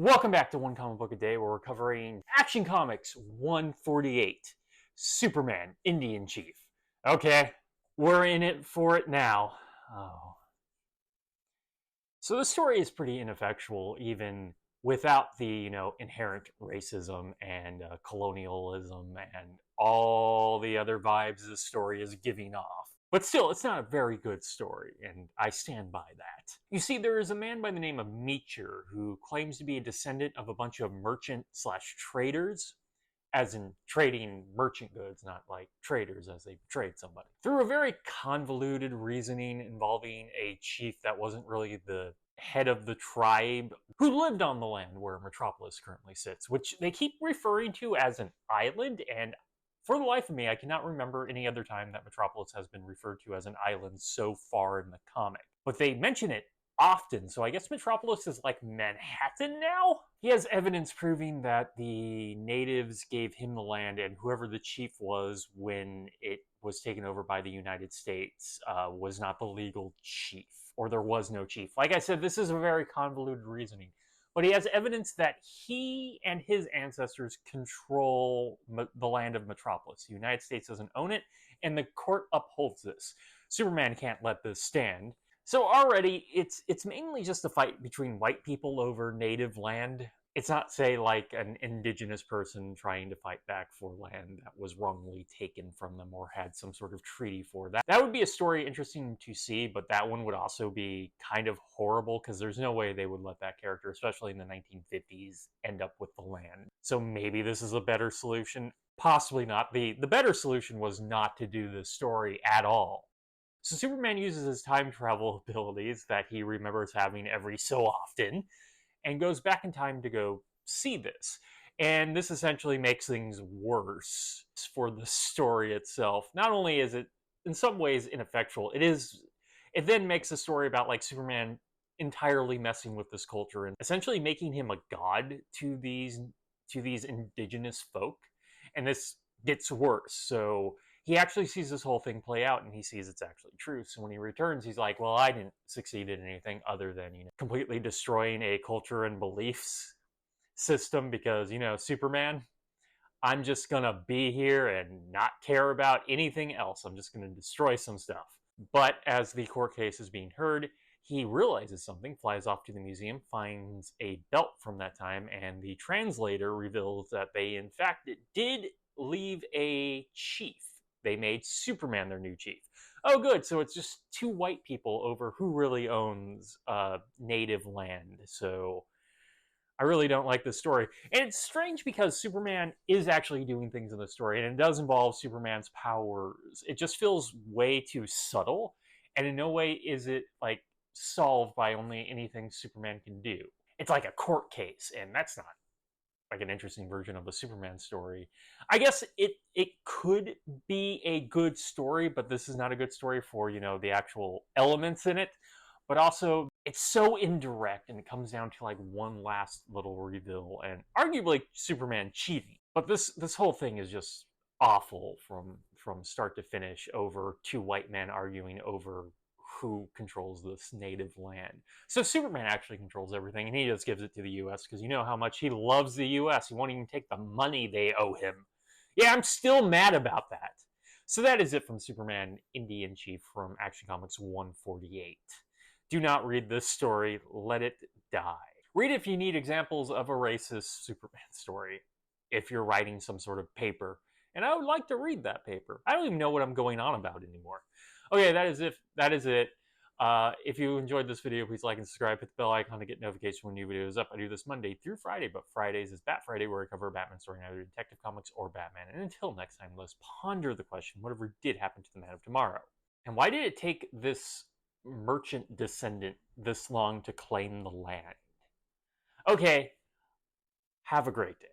Welcome back to One Comic Book a Day, where we're covering Action Comics 148, Superman, Indian Chief. Okay, we're in it for it now. Oh. So the story is pretty ineffectual, even without the, inherent racism and colonialism and all the other vibes this story is giving off. But still, it's not a very good story, and I stand by that. You see, there is a man by the name of Meacher who claims to be a descendant of a bunch of merchant/traders, as in trading merchant goods, not like traders as they trade somebody. Through a very convoluted reasoning involving a chief that wasn't really the head of the tribe who lived on the land where Metropolis currently sits, which they keep referring to as an island, and for the life of me, I cannot remember any other time that Metropolis has been referred to as an island so far in the comic. But they mention it often, so I guess Metropolis is like Manhattan now? He has evidence proving that the natives gave him the land, and whoever the chief was when it was taken over by the United States was not the legal chief, or there was no chief. Like I said, this is a very convoluted reasoning. But he has evidence that he and his ancestors control the land of Metropolis. The United States doesn't own it, and the court upholds this. Superman can't let this stand. So already, it's mainly just a fight between white people over native land. It's not, say, like an indigenous person trying to fight back for land that was wrongly taken from them or had some sort of treaty for that. That would be a story interesting to see, but that one would also be kind of horrible because there's no way they would let that character, especially in the 1950s, end up with the land. So maybe this is a better solution. Possibly not. The better solution was not to do this story at all. So Superman uses his time travel abilities that he remembers having every so often and goes back in time to go see this. And this essentially makes things worse for the story itself. Not only is it in some ways ineffectual, it then makes a story about like Superman entirely messing with this culture and essentially making him a god to these indigenous folk. And this gets worse. So he actually sees this whole thing play out and he sees it's actually true. So when he returns, he's like, well, I didn't succeed in anything other than, completely destroying a culture and beliefs system because, Superman, I'm just going to be here and not care about anything else. I'm just going to destroy some stuff. But as the court case is being heard, he realizes something, flies off to the museum, finds a belt from that time, and the translator reveals that they, in fact, did leave a chief. They made Superman their new chief. Oh, good. So it's just two white people over who really owns native land. So I really don't like this story. And it's strange because Superman is actually doing things in the story, and it does involve Superman's powers. It just feels way too subtle, and in no way is it like solved by only anything Superman can do. It's like a court case, and that's not like an interesting version of a Superman story. I guess it could be a good story, but this is not a good story for, the actual elements in it. But also, it's so indirect, and it comes down to like one last little reveal, and arguably Superman cheating. But this whole thing is just awful from start to finish over two white men arguing over who controls this native land. So Superman actually controls everything, and he just gives it to the US because you know how much he loves the US. He won't even take the money they owe him. Yeah, I'm still mad about that. So that is it from Superman Indian Chief from Action Comics 148. Do not read this story. Let it die. Read if you need examples of a racist Superman story, if you're writing some sort of paper. And I would like to read that paper. I don't even know what I'm going on about anymore. Okay, that is it. If you enjoyed this video, please like and subscribe. Hit the bell icon to get notifications when new videos up. I do this Monday through Friday, but Fridays is Bat Friday, where I cover a Batman story, either Detective Comics or Batman. And until next time, let's ponder the question, whatever did happen to the Man of Tomorrow? And why did it take this merchant descendant this long to claim the land? Okay, have a great day.